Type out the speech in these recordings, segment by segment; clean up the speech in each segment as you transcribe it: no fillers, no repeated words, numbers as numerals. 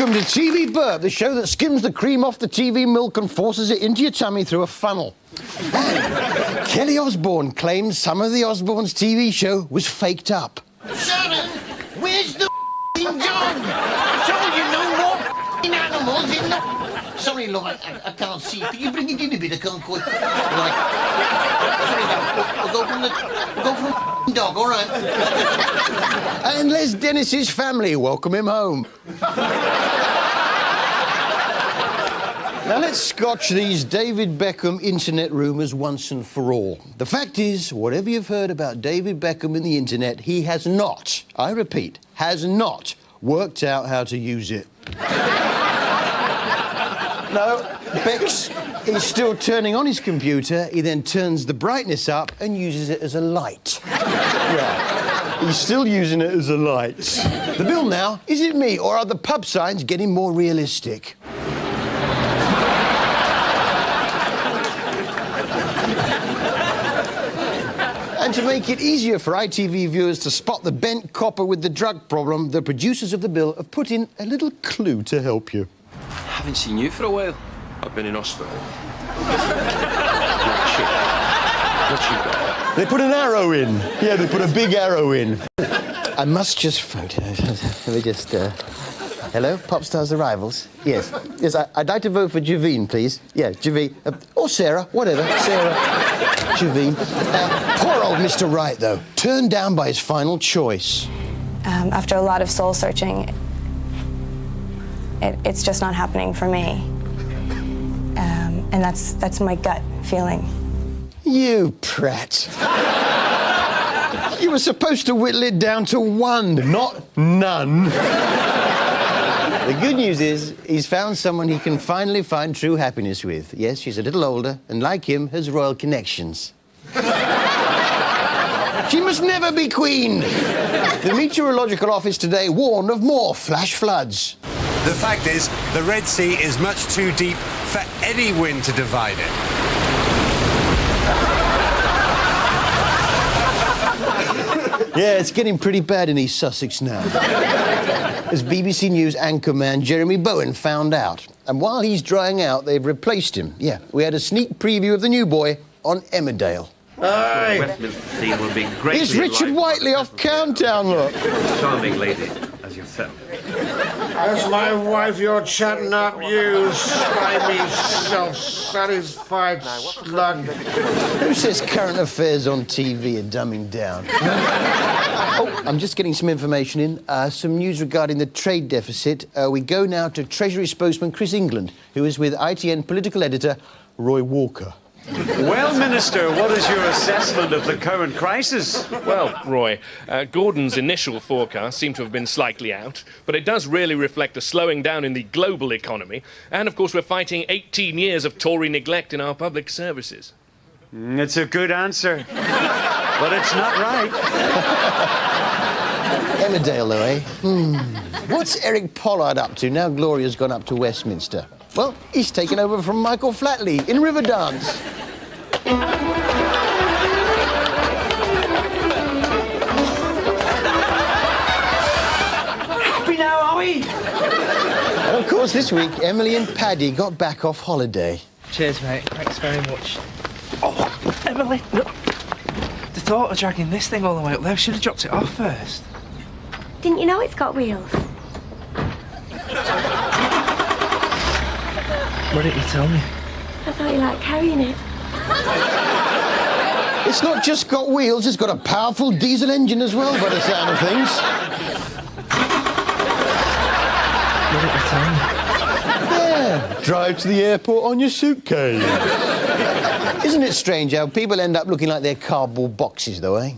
Welcome to TV Burp, the show that skims the cream off the TV milk and forces it into your tummy through a funnel. Kelly Osbourne claims some of the Osbournes' TV show was faked up. Shannon, where's the dog? I told you no more animals in the... Sorry, love, I can't see. Can you bring it in a bit? I can't quite... Right. Sorry, love. We'll go from the dog, all right? And Les Dennis's family welcome him home. Now, let's scotch these David Beckham internet rumours once and for all. The fact is, whatever you've heard about David Beckham in the internet, he has not, I repeat, has not worked out how to use it. No, Bex is still turning on his computer. He then turns the brightness up and uses it as a light. Yeah, he's still using it as a light. The bill now, is it me, or are the pub signs getting more realistic? And to make it easier for ITV viewers to spot the bent copper with the drug problem, the producers of the bill have put in a little clue to help you. Haven't seen you for a while. I've been in hospital. What you got? They put an arrow in. Yeah, they put a big arrow in. I must just photo. Let me just, Hello, Popstars Arrivals? Yes. Yes, I'd like to vote for Javine, please. Yeah, Javine. Or Sarah, whatever. Sarah. Javine. Poor old Mr. Right, though. Turned down by his final choice. After a lot of soul searching, it's just not happening for me. And that's my gut feeling. You prat. You were supposed to whittle it down to one, not none. The good news is, he's found someone he can finally find true happiness with. Yes, she's a little older, and like him, has royal connections. She must never be queen. The Meteorological Office today warned of more flash floods. The fact is, the Red Sea is much too deep for any wind to divide it. Yeah, it's getting pretty bad in East Sussex now. As BBC News anchorman Jeremy Bowen found out. And while he's drying out, they've replaced him. Yeah, we had a sneak preview of the new boy on Emmerdale. Aye. Westminster scene will be great. It's Richard Whiteley off Countdown, look. Charming lady, as yourself. That's my wife you're chatting up, you slimy, self-satisfied slug. Who says current affairs on TV are dumbing down? Oh, I'm just getting some information in. Some news regarding the trade deficit. We go now to Treasury spokesman Chris England, who is with ITN political editor Roy Walker. Well, Minister, what is your assessment of the current crisis? Well, Roy, Gordon's initial forecasts seem to have been slightly out, but it does really reflect a slowing down in the global economy. And, of course, we're fighting 18 years of Tory neglect in our public services. It's a good answer, but it's not right. Emmerdale, though, eh? What's Eric Pollard up to now Gloria's gone up to Westminster? Well, he's taken over from Michael Flatley in Riverdance. Happy now, are we? And, of course, this week, Emily and Paddy got back off holiday. Cheers, mate. Thanks very much. Oh, Emily, look. The thought of dragging this thing all the way up there, should have dropped it off first. Didn't you know it's got wheels? Why didn't you tell me? I thought you liked carrying it. It's not just got wheels, it's got a powerful diesel engine as well, by the sound of things. Why didn't you tell me? Yeah, drive to the airport on your suitcase. Isn't it strange how people end up looking like they're cardboard boxes, though, eh?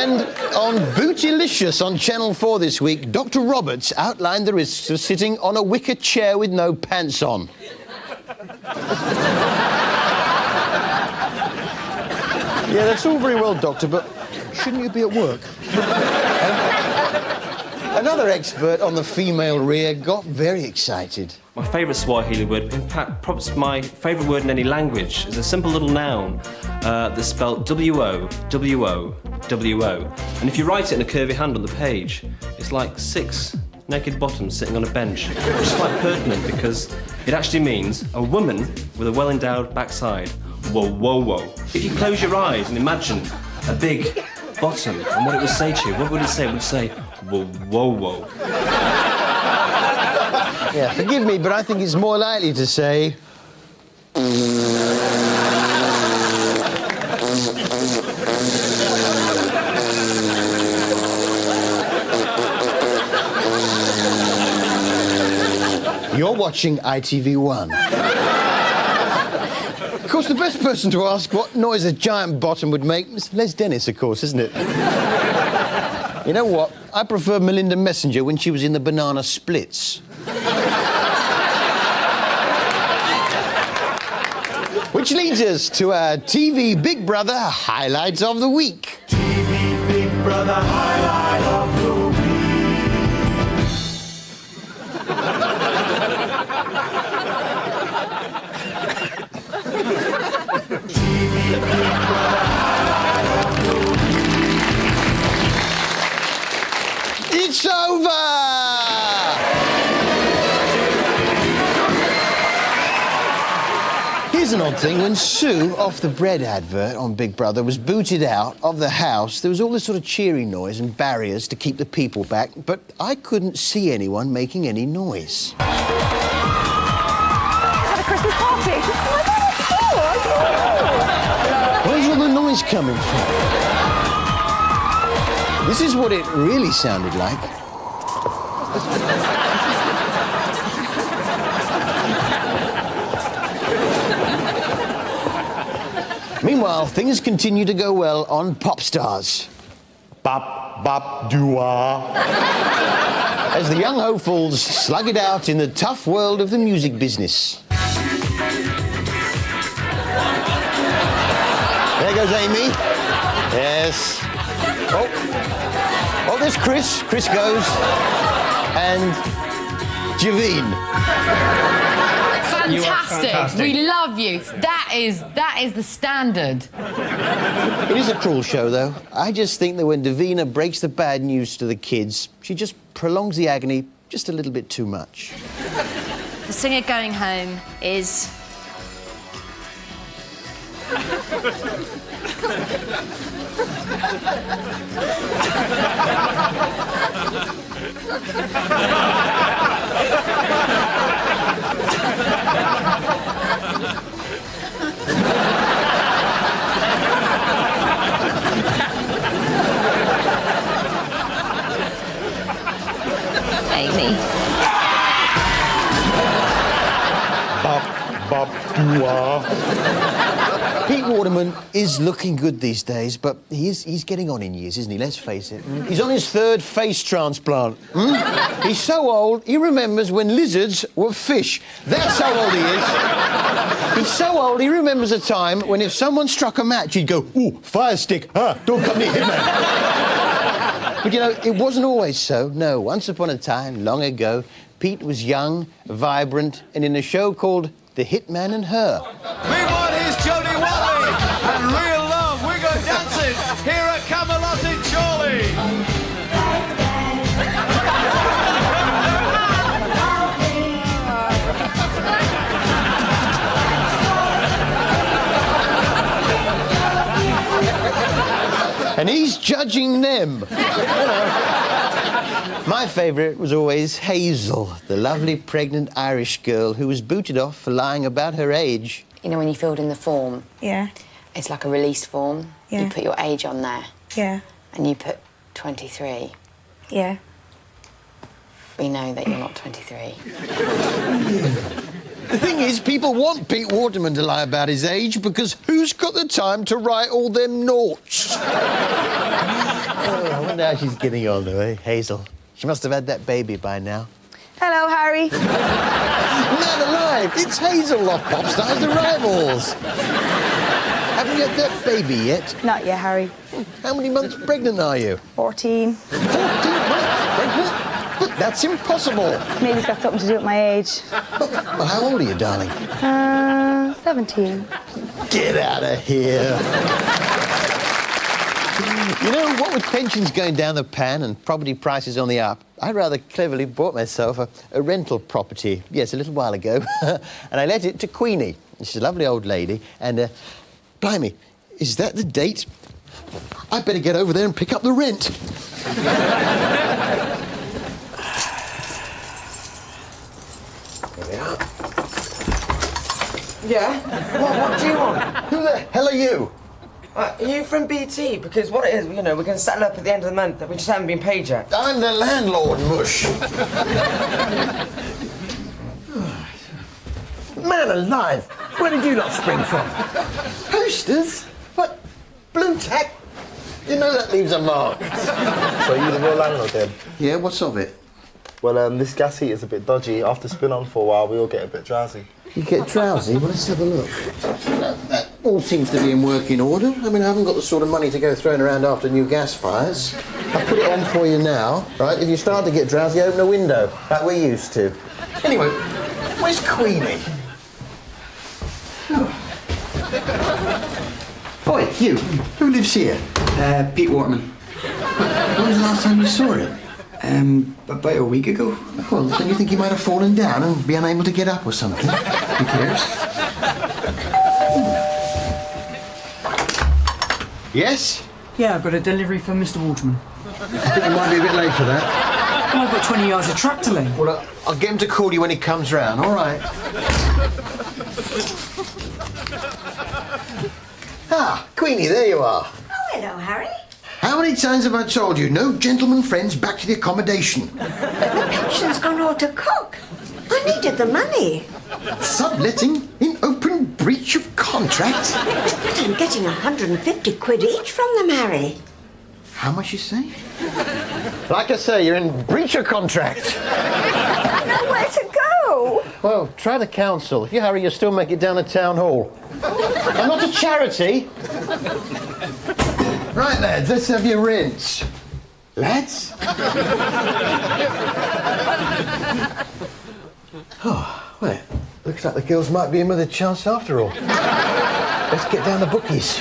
And on Bootylicious on Channel 4 this week, Dr. Roberts outlined the risks of sitting on a wicker chair with no pants on. Yeah, that's all very well, Doctor, but shouldn't you be at work? Another expert on the female rear got very excited. My favourite Swahili word, in fact, probably my favourite word in any language, is a simple little noun that's spelled W-O-W-O-W-O. And if you write it in a curvy hand on the page, it's like 6 naked bottoms sitting on a bench, which is quite pertinent because it actually means a woman with a well-endowed backside. Whoa, whoa, whoa. If you close your eyes and imagine a big bottom and what it would say to you, what would it say? It would say, whoa, whoa, whoa. Yeah, forgive me, but I think it's more likely to say... You're watching ITV1. Of course, the best person to ask what noise a giant bottom would make is Les Dennis, of course, isn't it? You know what? I prefer Melinda Messenger when she was in the Banana Splits. Which leads us to our TV Big Brother highlights of the week. TV Big Brother highlight of the week. It's over! Here's an odd thing. When Sue, off the bread advert on Big Brother, was booted out of the house, there was all this sort of cheering noise and barriers to keep the people back, but I couldn't see anyone making any noise. At a Christmas party. Where's all the noise coming from? This is what it really sounded like. Meanwhile, things continue to go well on Pop Stars. Bop, bop, doo-wah. As the young hopefuls slug it out in the tough world of the music business. There goes Amy. Yes. Oh, there's Chris. Chris goes. And Javine. Fantastic. We love you. That is the standard. It is a cruel show, though. I just think that when Davina breaks the bad news to the kids, she just prolongs the agony just a little bit too much. The singer going home is... Amy. Bop, bop, doo-wah. Pete Waterman is looking good these days, but he's getting on in years, isn't he? Let's face it. He's on his 3rd face transplant. He's so old, he remembers when lizards were fish. That's how old he is. He's so old, he remembers a time when if someone struck a match, he'd go, ooh, fire stick, don't come near him, man. But, you know, it wasn't always so. No, once upon a time, long ago, Pete was young, vibrant, and in a show called The Hitman and Her. Meanwhile, here's Jodie Watley and Real Love. We go dancing here at Camelot in Chorley. And he's judging them. You know. My favourite was always Hazel, the lovely pregnant Irish girl who was booted off for lying about her age. You know when you filled in the form? Yeah. It's like a release form. Yeah. You put your age on there. Yeah. And you put 23. Yeah. We know that you're not 23. The thing is, people want Pete Waterman to lie about his age because who's got the time to write all them noughts? I wonder how she's getting on, though, eh, Hazel? She must have had that baby by now. Hello, Harry. Man alive, it's Hazel off Pop Stars The Rivals. Haven't you had that baby yet? Not yet, Harry. How many months pregnant are you? 14. 14 months pregnant? That's impossible. Maybe it's got something to do with my age. Well, how old are you, darling? 17. Get out of here. You know, what with pensions going down the pan and property prices on the up, I rather cleverly bought myself a rental property, yes, a little while ago, and I let it to Queenie. She's a lovely old lady, and, blimey, is that the date? I better get over there and pick up the rent. Here we are. Yeah? What do you want? Who the hell are you? Are you from BT? Because what it is, you know, we're going to settle up at the end of the month. We just haven't been paid yet. I'm the landlord, Mush. Man alive! Where did you lot spring from? Posters? What? Blue tack? You know that leaves a mark. So you're the real landlord then? Yeah, what's of it? Well, this gas heater's a bit dodgy. After spin on for a while, we all get a bit drowsy. You get drowsy? Well, let's have a look. That all seems to be in working order. I mean, I haven't got the sort of money to go throwing around after new gas fires. I'll put it on for you now, right? If you start to get drowsy, open a window, like we used to. Anyway, where's Queenie? Oi, you. Who lives here? Pete Waterman. When was the last time you saw him? About a week ago. Well, don't you think he might have fallen down and be unable to get up or something? Who cares? Yes? Yeah, I've got a delivery from Mr. Waterman. I think you might be a bit late for that. Well, I've got 20 yards of track to lay. Well, I'll get him to call you when he comes round, all right? Ah, Queenie, there you are. Oh, hello, Harry. How many times have I told you, no gentlemen friends back to the accommodation? The pension's gone all to cook. I needed the money. Subletting in open breach of contract? But I'm getting 150 quid each from them, Harry. How much you say? Like I say, you're in breach of contract. I don't know where to go. Well, try the council. If you hurry, you'll still make it down to town hall. I'm not a charity. Right, lads, let's have your rents. Lads? Oh, well, looks like the girls might be in with a chance after all. Let's get down the bookies.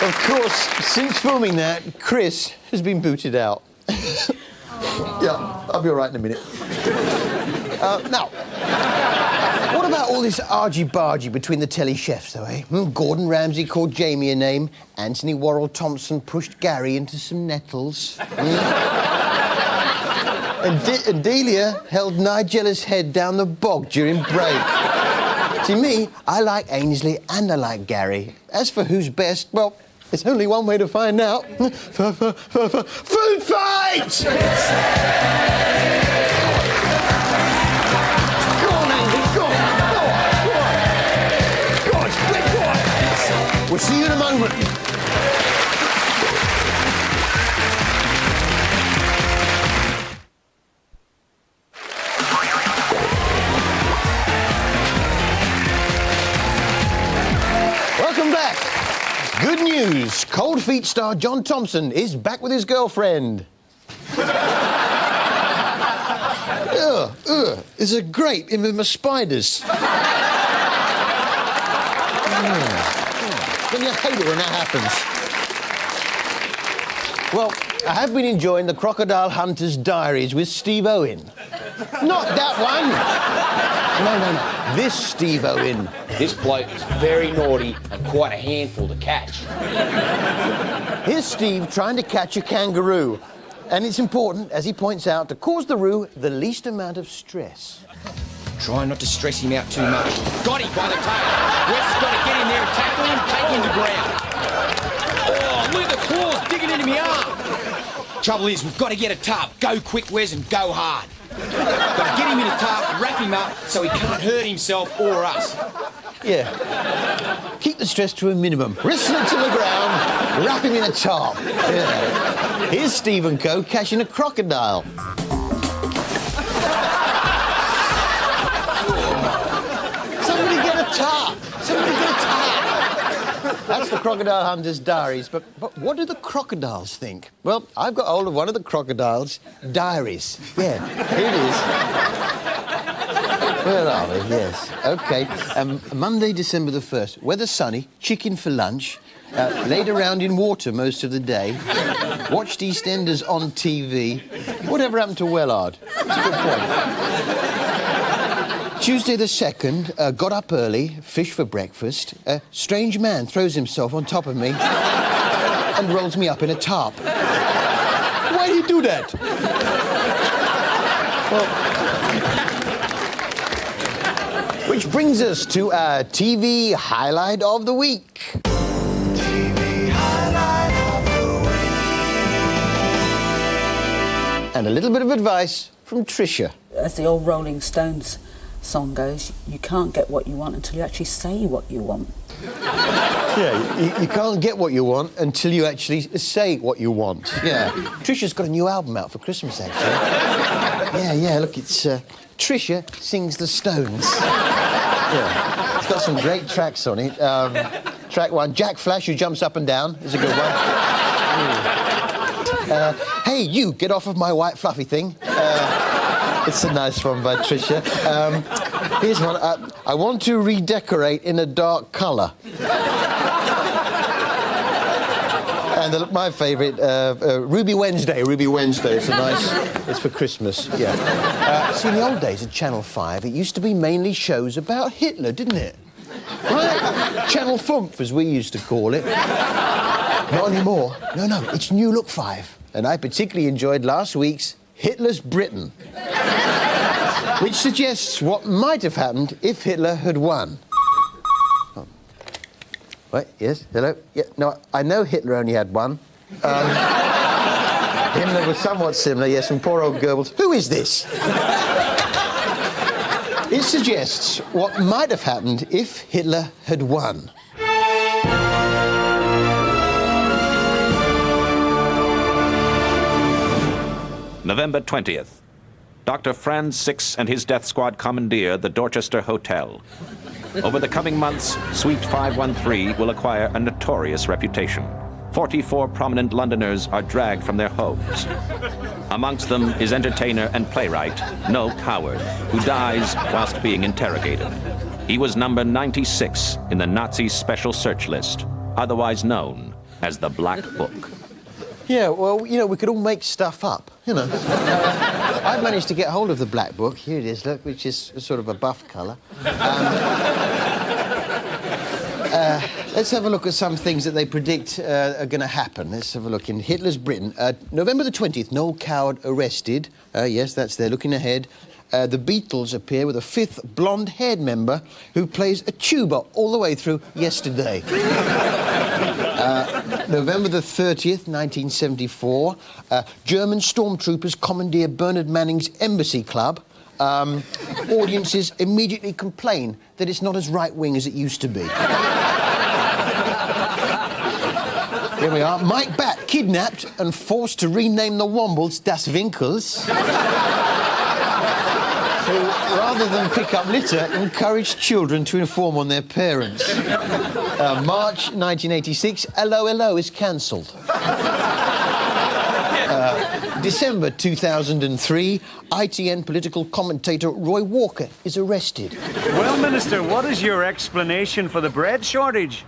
Of course, since filming that, Chris has been booted out. Yeah, I'll be all right in a minute. Now, what about all this argy-bargy between the telly chefs, though, eh? Gordon Ramsay called Jamie a name. Anthony Worrell Thompson pushed Gary into some nettles. And Delia held Nigella's head down the bog during break. See, me, I like Ainsley and I like Gary. As for who's best, well, there's only one way to find out. Food fight! We'll see you in a moment. Welcome back. Good news. Cold Feet star John Thompson is back with his girlfriend. There's a grate in with my spiders. Don't you hate it when that happens? Well, I have been enjoying the Crocodile Hunter's Diaries with Steve Owen. Not that one! No, this Steve Owen. This bloke is very naughty and quite a handful to catch. Here's Steve trying to catch a kangaroo. And it's important, as he points out, to cause the roo the least amount of stress. Try not to stress him out too much. Got him by the tail. Wes got to get in there and tackle him, take him to ground. Oh, look at the claws digging into my arm. Trouble is, we've got to get a tarp. Go quick, Wes, and go hard. Got to get him in a tarp, wrap him up, so he can't hurt himself or us. Yeah. Keep the stress to a minimum. Wrestle it to the ground, wrap him in a tarp. Yeah. Here's Steve and Co. catching a crocodile. Somebody get a tarp. That's the Crocodile Hunter's diaries, but what do the crocodiles think? Well, I've got hold of one of the crocodile's diaries. Yeah, here it is. Where are we? Yes. OK. Monday, December the 1st. Weather sunny, chicken for lunch, laid around in water most of the day, watched EastEnders on TV. Whatever happened to Wellard? That's a good point. Tuesday the 2nd, got up early, fish for breakfast. A strange man throws himself on top of me and rolls me up in a tarp. Why do you do that? Well, which brings us to our TV highlight of the week. TV highlight of the week. And a little bit of advice from Tricia. As the old Rolling Stones song goes, you can't get what you want until you actually say what you want. Yeah, you can't get what you want until you actually say what you want. Yeah. Tricia's got a new album out for Christmas, actually. Yeah, look, it's Tricia Sings the Stones. Yeah. It's got some great tracks on it. Track 1, Jack Flash, who jumps up and down, is a good one. Hey, you, get off of my white fluffy thing. It's a nice one by Tricia. Here's one. I want to redecorate in a dark colour. And my favourite, Ruby Wednesday. Ruby Wednesday. It's a nice... It's for Christmas, yeah. See, in the old days at Channel 5, it used to be mainly shows about Hitler, didn't it? Right? Channel Fump, as we used to call it. Not anymore. No, it's New Look 5. And I particularly enjoyed last week's Hitler's Britain, which suggests what might have happened if Hitler had won. Oh. Wait, yes, hello? Yeah, no, I know Hitler only had one. Himmler was somewhat similar, yes, and poor old Goebbels. Who is this? It suggests what might have happened if Hitler had won. November 20th. Dr. Franz Six and his death squad commandeer the Dorchester Hotel. Over the coming months, Suite 513 will acquire a notorious reputation. 44 prominent Londoners are dragged from their homes. Amongst them is entertainer and playwright Noel Coward, who dies whilst being interrogated. He was number 96 in the Nazi Special Search List, otherwise known as the Black Book. Yeah, well, you know, we could all make stuff up, you know. I've managed to get hold of the Black Book. Here it is, look, which is sort of a buff colour. Let's have a look at some things that they predict are going to happen. Let's have a look in Hitler's Britain. November the 20th, Noel Coward arrested. Yes, that's there, looking ahead. The Beatles appear with a 5th blonde-haired member who plays a tuba all the way through Yesterday. November the 30th, 1974, German stormtroopers commandeer Bernard Manning's Embassy Club. Audiences immediately complain that it's not as right-wing as it used to be. Here we are. Mike Batt kidnapped and forced to rename the Wombles Das Winkels. Who, rather than pick up litter, encouraged children to inform on their parents. March 1986, Hello is cancelled. December 2003, ITN political commentator Roy Walker is arrested. Well, Minister, what is your explanation for the bread shortage?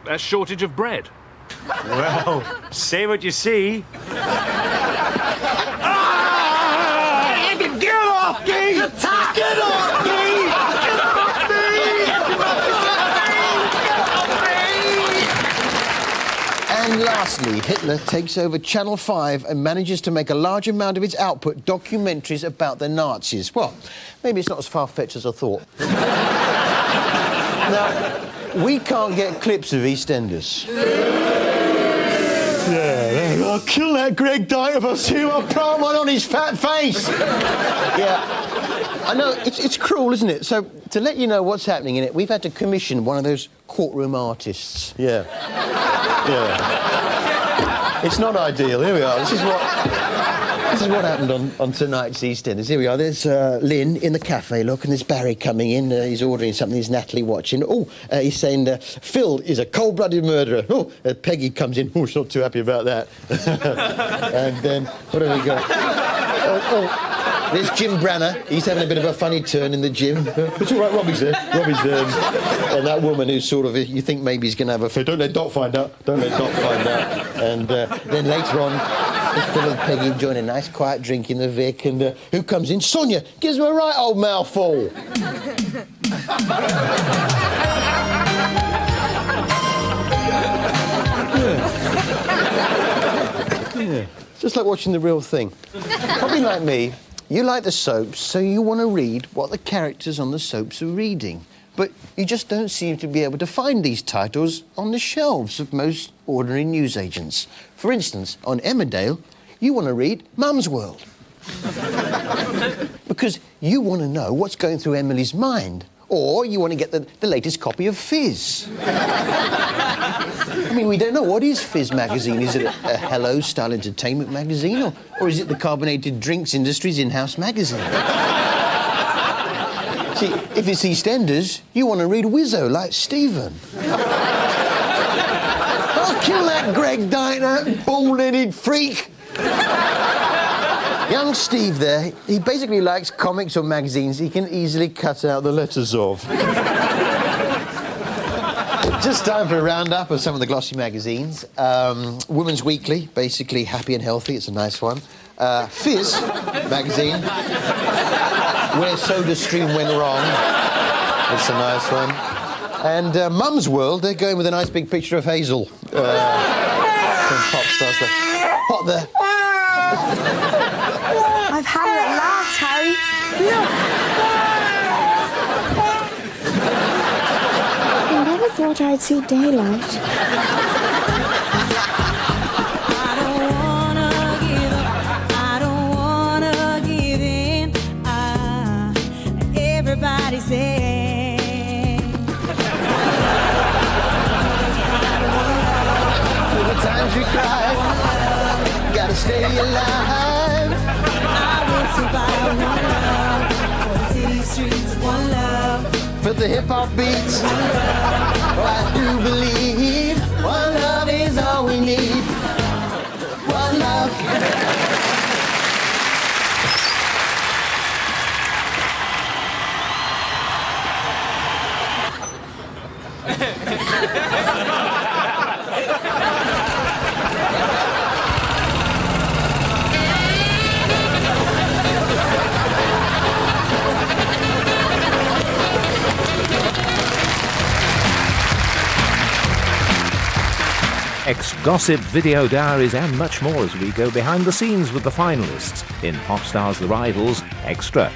A shortage of bread. Well, say what you see. Get off me! Get off me! Get off me! And lastly, Hitler takes over Channel 5 and manages to make a large amount of its output documentaries about the Nazis. Well, maybe it's not as far-fetched as I thought. Now, we can't get clips of EastEnders. Yeah, I'll kill that Greg Dyke if I see him. I'll plant one on his fat face. Yeah, I know, it's cruel, isn't it? So, to let you know what's happening in it, we've had to commission one of those courtroom artists. Yeah. Yeah. It's not ideal. Here we are. This is what This is what happened on tonight's EastEnders. Here we are. There's Lynn in the cafe, look, and there's Barry coming in. He's ordering something. There's Natalie watching. Oh, he's saying Phil is a cold-blooded murderer. Oh, Peggy comes in. Oh, she's not too happy about that. And then, what have we got? There's Jim Branner. He's having a bit of a funny turn in the gym. It's all right, Robbie's there. Robbie's there. And that woman who's sort of, you think maybe he's going to have a fit. Don't let Dot find out. Don't let Dot find out. And then later on, there's Phil and Peggy enjoying a nice quiet drink in the Vic. And who comes in? Sonia gives him a right old mouthful. Yeah. Just like watching the real thing. Probably like me. You like the soaps, so you want to read what the characters on the soaps are reading. But you just don't seem to be able to find these titles on the shelves of most ordinary newsagents. For instance, on Emmerdale, you want to read Mum's World. Because you want to know what's going through Emily's mind. Or you want to get the latest copy of Fizz. I mean, we don't know. What is Fizz magazine? Is it a Hello-style entertainment magazine? Or is it the carbonated drinks industry's in-house magazine? See, if it's EastEnders, you want to read Wizzo like Stephen. I'll kill that Greg Diner, bald-headed freak. Young Steve there, he basically likes comics or magazines he can easily cut out the letters of. Just time for a roundup of some of the glossy magazines. Women's Weekly, basically Happy and Healthy, it's a nice one. Fizz magazine, Where SodaStream Went Wrong, it's a nice one. And Mum's World, they're going with a nice big picture of Hazel from Pop Stars. What the... I've had it at last, Harry. Look. I never thought I'd see daylight. I don't wanna give in. Everybody say. For the times we cried, gotta stay alive. Survive one love, for the city streets, one love. For the hip-hop beats, I do believe one love is all we need. One love. Ex-gossip, video diaries and much more as we go behind the scenes with the finalists in Pop Stars The Rivals Extra.